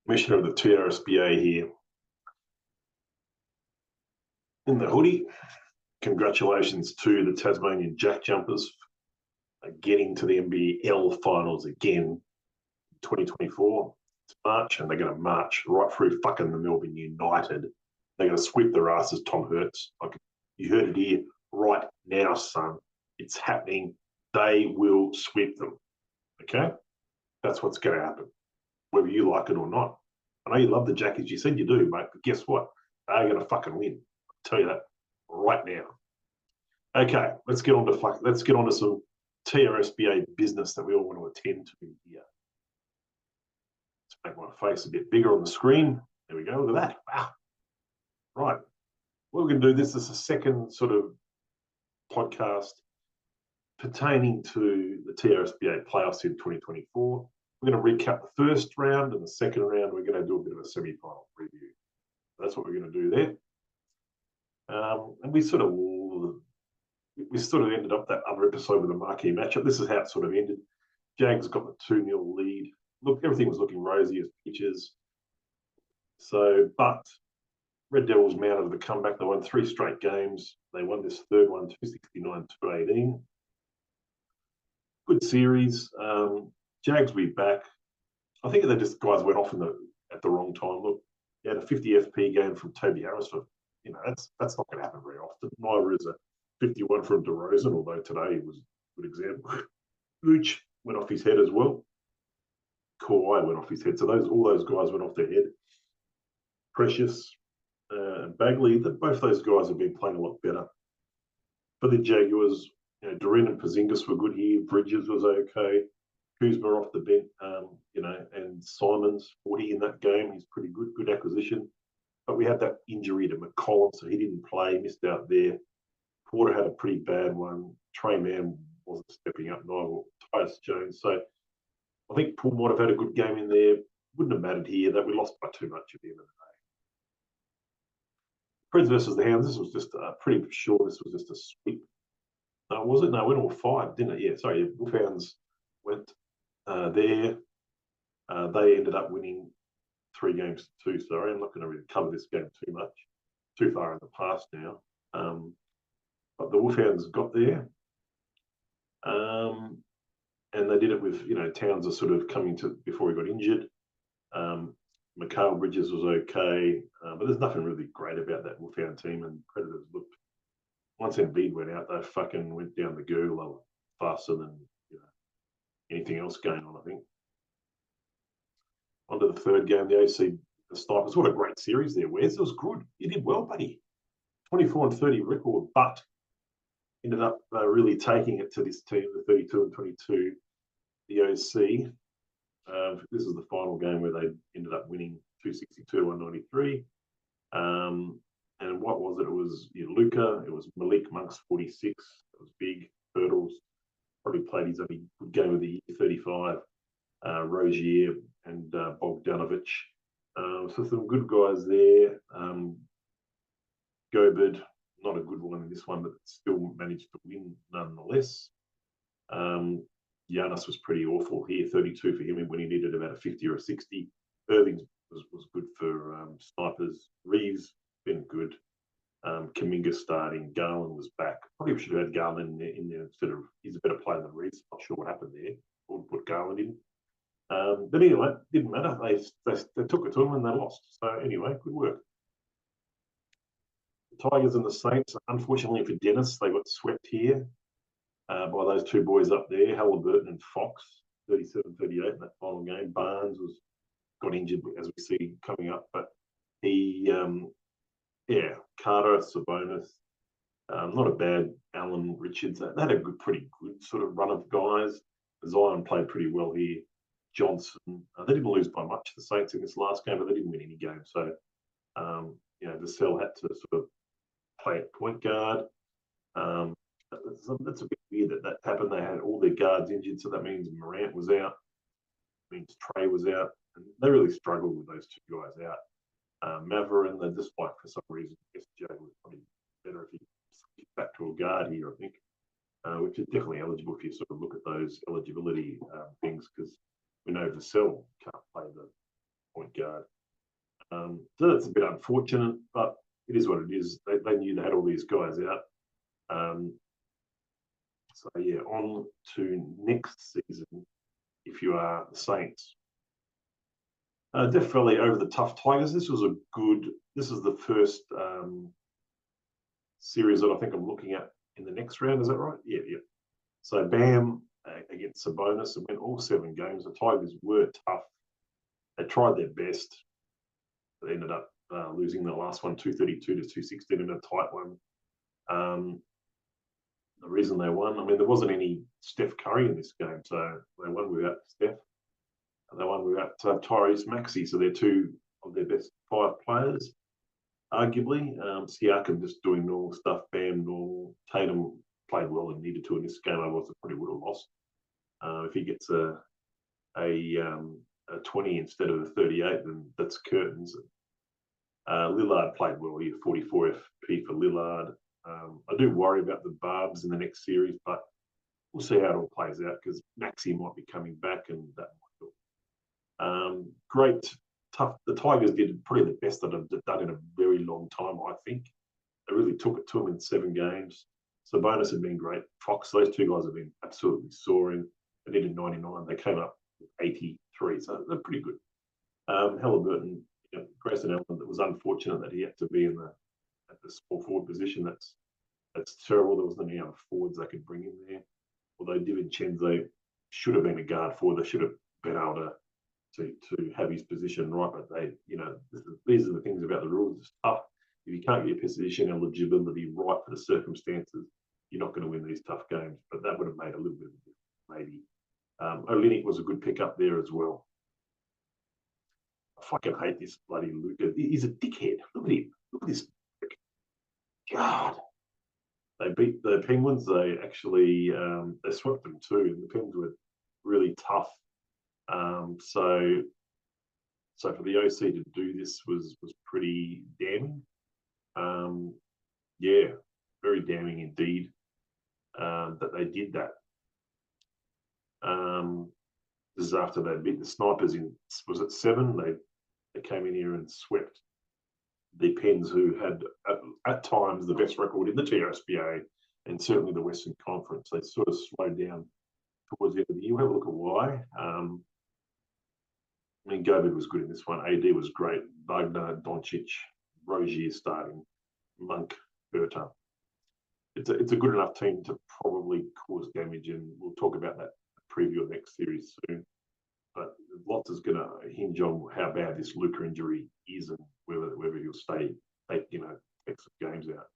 Commissioner of the TRSBA here in the hoodie. Congratulations to the Tasmanian Jack Jumpers getting to the NBL Finals again 2024. It's March, and they're going to march right through fucking the Melbourne United. They're going to sweep their asses, Tom Hurts. You heard it here right now, son. It's happening. They will sweep them. Okay? That's what's going to happen, whether you like it or not. I know you love the Jackies. You said you do, mate, but guess what? They're going to fucking win. I'll tell you that right now. Okay, let's get on to some TRSBA business that we all want to attend to here. Let's make my face a bit bigger on the screen. There we go. Look at that. Wow. Right. What we're going to do, this is a second sort of podcast pertaining to the TRSBA playoffs in 2024. We're going to recap the first round, and the second round we're going to do a bit of a semi-final preview. That's what we're going to do there. And we sort of ended up that other episode with a marquee matchup. This is how it sort of ended. Jags got the 2-0 lead. Look, everything was looking rosy as pitches. But Red Devils mounted the comeback. They won 3 straight games. They won this third one, 269-18. Good series. Jags will be back. I think they just guys went off at the wrong time. Look, you had a 50 FP game from Toby Harris. That's not going to happen very often. Neither is a 51 from DeRozan, although today was a good example. Vooch went off his head as well. Kawhi went off his head. So all those guys went off their head. Precious and Bagley, both those guys have been playing a lot better. For the Jaguars, Duran and Porzingis were good here. Bridges was okay. Kuzma off the bench, and Simons 40 in that game. He's pretty good, good acquisition. But we had that injury to McCollum, so he didn't play, missed out there. Porter had a pretty bad one. Trey Mann wasn't stepping up, neither Tyus Jones. So I think Poole might have had a good game in there. Wouldn't have mattered here that we lost by too much at the end of the day. Preds versus the Hounds, this was just pretty sure this was just a sweep. No, was it? No, it went all 5, didn't it? Yeah, sorry. Wolfhounds went there. They ended up winning 3 games to 2. Sorry, I'm not going to really cover this game too much. Too far in the past now. But the Wolfhounds got there. And they did it with, Towns are sort of coming to before he got injured. Mikal Bridges was okay. But there's nothing really great about that Wolfhound team. And Predators looked, once Embiid went out, they fucking went down the gurgler faster than anything else going on, I think. On to the third game, the OC, the Snipers. What a great series there, Wes. It was good. You did well, buddy. 24-30 record, but ended up really taking it to this team, the 32-22, the OC. This is the final game where they ended up winning 262-193. And what was it? It was Luca. It was Malik Monk's 46. It was big. Hurdles. Probably played his only good game of the year, 35. Rozier and Bogdanovic. So some good guys there. Gobert, not a good one in this one, but still managed to win nonetheless. Giannis was pretty awful here, 32 for him when he needed about a 50 or a 60. Irving was good for Snipers. Reeves, been good. Kuminga starting. Garland was back. Probably should have had Garland in there instead of, he's a better player than Reeves. Not sure what happened there. Or put Garland in. But anyway, didn't matter. They took it to them and they lost. So anyway, good work. The Tigers and the Saints, unfortunately for Dennis, they got swept here by those 2 boys up there, Halliburton and Fox, 37-38 in that final game. Barnes got injured, as we see coming up, but he, Carter, Sabonis, not a bad Allen Richards. They had a pretty good sort of run of guys. Zion played pretty well here. Johnson, they didn't lose by much, the Saints, in this last game, but they didn't win any game. So, Vassell had to sort of play at point guard. That's a bit weird that happened. They had all their guards injured, so that means Morant was out. Means Trey was out. And they really struggled with those 2 guys out. Maverin, they just for some reason, I guess Jay was probably better if he switched back to a guard here, I think, which is definitely eligible if you sort of look at those eligibility things, because we know Vassell can't play the point guard. So that's a bit unfortunate, but it is what it is. They knew they had all these guys out. So yeah, on to next season. If you are the Saints, definitely over the tough Tigers. This is the first series that I think I'm looking at in the next round. Is that right? Yeah. So Bam against Sabonis, and went all 7 games. The Tigers were tough. They tried their best. They ended up losing the last one, 232 to 216 in a tight one. The reason they won, I mean, there wasn't any Steph Curry in this game, so they won without Steph. And they won without Tyrese Maxey, so they're 2 of their best 5 players, arguably. Siakam just doing normal stuff, Bam normal. Tatum played well and needed to in this game, otherwise they probably would have lost. If he gets a 20 instead of a 38, then that's curtains. Lillard played well. He had 44 FP for Lillard. I do worry about the Barbs in the next series, but we'll see how it all plays out because Maxey might be coming back and that might help. Great, tough. The Tigers did probably the best that they've done in a very long time, I think. They really took it to them in 7 games. Sabonis had been great. Fox, those 2 guys have been absolutely soaring. They needed 99. They came up with 83, so they're pretty good. Halliburton, Grayson Allen, it was unfortunate that he had to be at the small forward position. That's terrible. There wasn't any other forwards they could bring in there. Although DiVincenzo should have been a guard forward, they should have been able to have his position right. But these are the things about the rules. It's tough. If you can't get your position eligibility right for the circumstances, you're not going to win these tough games. But that would have made a little bit of a difference, maybe. Olynyk was a good pickup there as well. I fucking hate this bloody Luka. He's a dickhead. Look at him. Look at this. God. They beat the Penguins. They actually they swept them too. And the Penguins were really tough. So for the OC to do this was pretty damning. Yeah, very damning indeed that they did that. This is after they beat the Snipers in, was it 7? They came in here and swept the Pens, who had at times the best record in the TRSBA and certainly the Western Conference. They sort of slowed down towards the end of the year. We'll have a look at why. I mean, Gobert was good in this one. AD was great. Wagner, Doncic, Rozier starting, Monk, Berta. It's a good enough team to probably cause damage, and we'll talk about that preview of next series soon. But lots is going to hinge on how bad this Luka injury is and whether he'll stay, take some games out.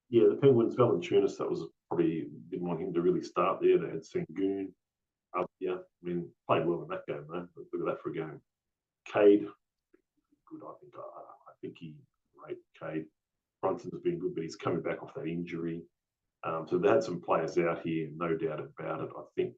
Yeah, the Penguins, Valanciunas, that was probably didn't want him to really start there. They had Sengun. I mean, played well in that game though. Look at that for a game. Cade, good. I think he great. Cade. Brunson's been good, but he's coming back off that injury. So they had some players out here, no doubt about it. I think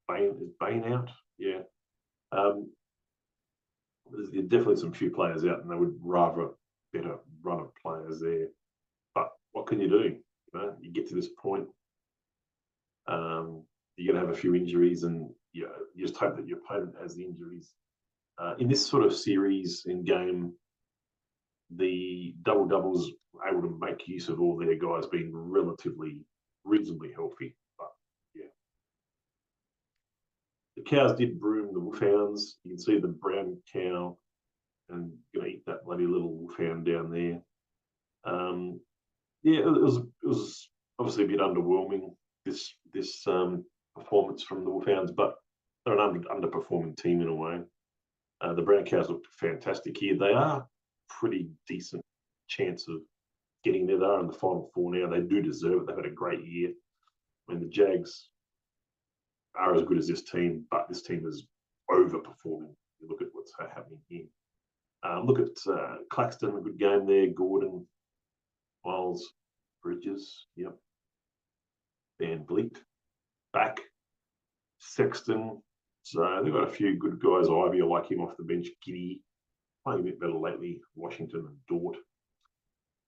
Bain out? Yeah. There's definitely some few players out, and they would rather better run of players there. But what can you do? You get to this point, you're going to have a few injuries, and you just hope that your opponent has the injuries. In this sort of series in game, the double-doubles were able to make use of all their guys being reasonably healthy. But, yeah. The Cows did broom the Wolfhounds. You can see the brown cow and going to eat that bloody little Wolfhound down there. Yeah, it was obviously a bit underwhelming, this performance from the Wolfhounds, but they're an underperforming team in a way. The Brown Cows looked fantastic here. They are pretty decent chance of getting there. They are in the Final Four now. They do deserve it. They've had a great year. I mean, the Jags are as good as this team, but this team is overperforming. You look at what's happening here. Look at Claxton, a good game there. Gordon, Miles, Bridges, yep. Van Vliet, back. Sexton. So they've got a few good guys. Ivy, I like him off the bench. Giddy, playing a bit better lately. Washington and Dort.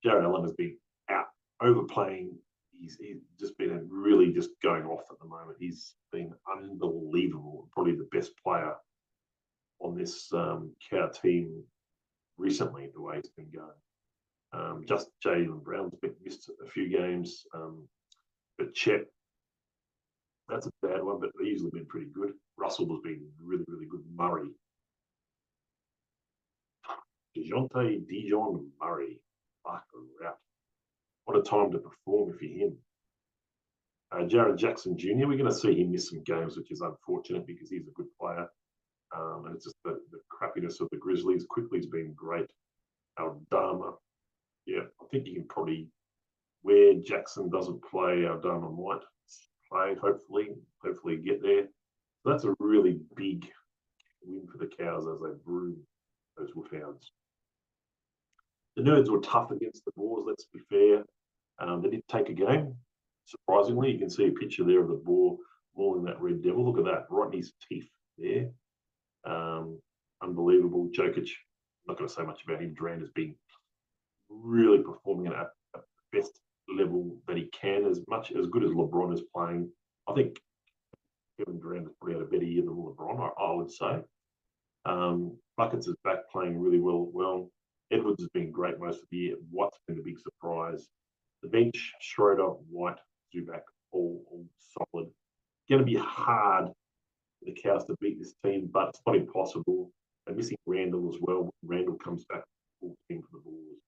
Jared Allen has been out overplaying. He's just been really just going off at the moment. He's been unbelievable. Probably the best player on this Cow team recently, the way it's been going. Just Jalen Brown's been missed a few games, but Chet, that's a bad one, but they've usually been pretty good. Russell has been really, really good. Murray. Dijon Murray. Fuck out. What a time to perform for him. Jared Jackson Jr., we're going to see him miss some games, which is unfortunate because he's a good player. And it's just the crappiness of the Grizzlies. Quickly's been great. Aldama, yeah, I think you can probably, where Jackson doesn't play, Aldama might play, hopefully get there. So that's a really big win for the Cows as they brew those Wolfhounds. The Nerds were tough against the Boars, let's be fair. They did take a game. Surprisingly, you can see a picture there of the Boar mauling that Red Devil. Look at that, right in his teeth there. Unbelievable. Jokic, not going to say much about him. Durant has been really performing at the best level that he can, as good as LeBron is playing. I think Kevin Durant has probably had a better year than LeBron, I would say. Buckets is back playing really well. Edwards has been great most of the year. White's been the big surprise. The bench, Schroeder, White, Zubac, all solid. Going to be hard for the Cows to beat this team, but it's not impossible. They're missing Randall as well. Randall comes back full team for the Bulls,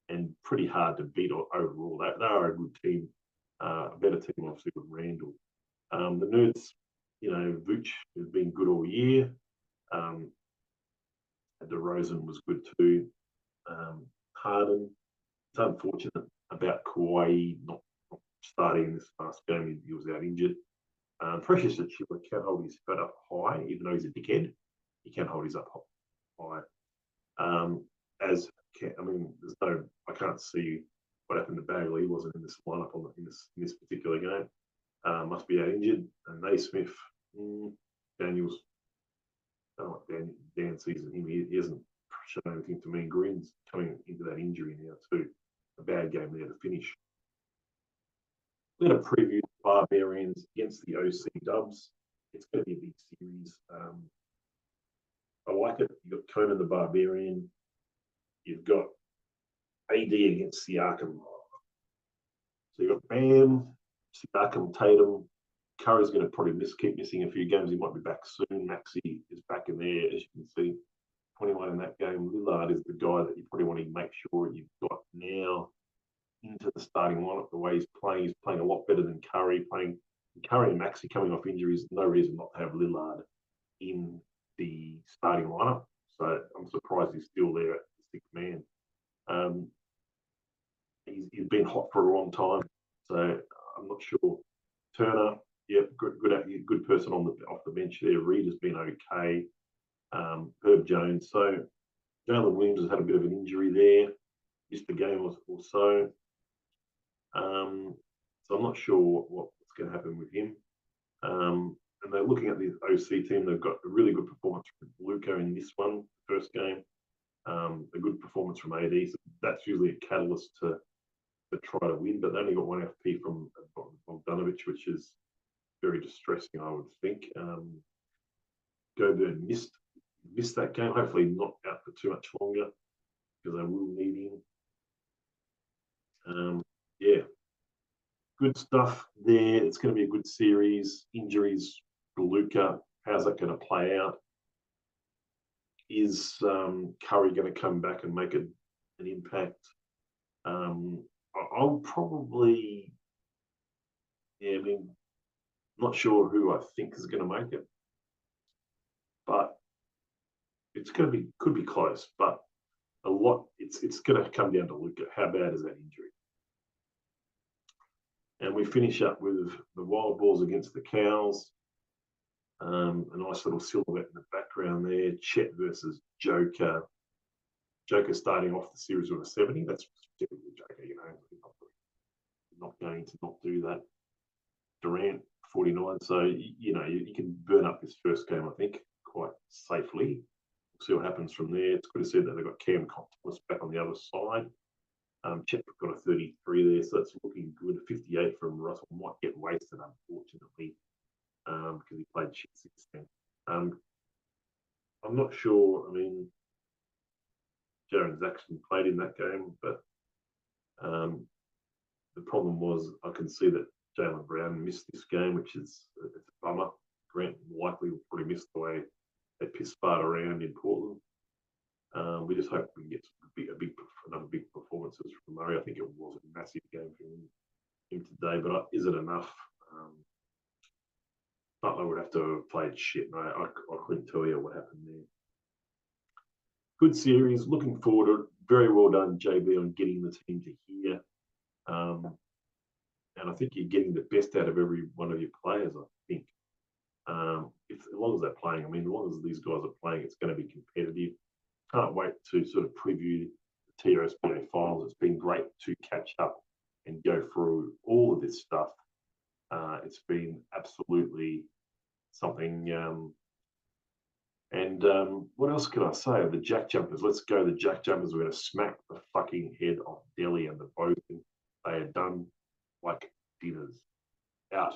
and pretty hard to beat overall. They are a good team, a better team obviously with Randall. The Nerds, Vooch has been good all year. DeRozan was good too. Harden, it's unfortunate about Kawhi not starting this last game. He was out injured. Precious Achiuwa can't hold his foot up high, even though he's a dickhead. He can hold his up high. I can't see what happened to Bagley. He wasn't in this lineup in this particular game. Must be out injured. And Naismith, Daniels, I don't know what Dan sees in him. He hasn't shown anything to me. Green's coming into that injury now too. A bad game there to finish. We're going to preview the Barbarians against the OC Dubs. It's going to be a big series. I like it. You've got Conan the Barbarian. You've got AD against Siakam. So you've got Bam, Siakam, Tatum. Curry's going to probably keep missing a few games. He might be back soon. Maxey is back in there, as you can see. 21 in that game. Lillard is the guy that you probably want to make sure you've got now into the starting lineup. The way he's playing a lot better than Curry. Curry and Maxey coming off injuries, no reason not to have Lillard in the starting lineup. So I'm surprised he's still there at the sixth man. He's been hot for a long time, so I'm not sure. Turner, good person off the bench there. Reed has been okay. Herb Jones. So Jalen Williams has had a bit of an injury there, missed the game or so. So I'm not sure what's going to happen with him. And they're looking at the OC team. They've got a really good performance from Luka in this one, first game. A good performance from AD. So that's usually a catalyst to try to win. But they only got one FP from Bogdanovic, which is very distressing, I would think. Gobert missed that game. Hopefully not out for too much longer because they will need him. Good stuff there. It's going to be a good series. Injuries for Luka. How's that going to play out? Is Curry going to come back and make an impact? I'll probably, not sure who I think is going to make it, but it's could be close. But a lot, it's going to come down to Luka. How bad is that injury? And we finish up with the Wild Bulls against the Cows. A nice little silhouette in the background there. Chet versus Joker. Joker starting off the series with a 70. That's typical Joker, not going to not do that. Durant, 49. So, you can burn up this first game, I think, quite safely. We'll see what happens from there. It's good to see that they've got Cam Compton back on the other side. Chet got a 33 there, so that's looking good. 58 from Russell. Might get wasted, unfortunately, because he played shit since then. I'm I'm not sure. I mean, Jaron Jackson played in that game, but the problem was I can see that Jaylen Brown missed this game, which is it's a bummer. Grant likely will probably miss the way they piss fart around in Portland. We just hope we can get another big performances from Murray. I think it was a massive game for him today, but is it enough? Butler would have to have played shit. I couldn't tell you what happened there. Good series. Looking forward to it. Very well done, JB, on getting the team to here. And I think you're getting the best out of every one of your players, I think. As long as they're playing, I mean, as long as these guys are playing, it's going to be competitive. Can't wait to sort of preview the TRSBA Finals. It's been great to catch up and go through all of this stuff. It's been absolutely something. What else can I say? The Jack Jumpers. Let's go. The Jack Jumpers. We're going to smack the fucking head off Delhi and the both. They are done like dinners. Out.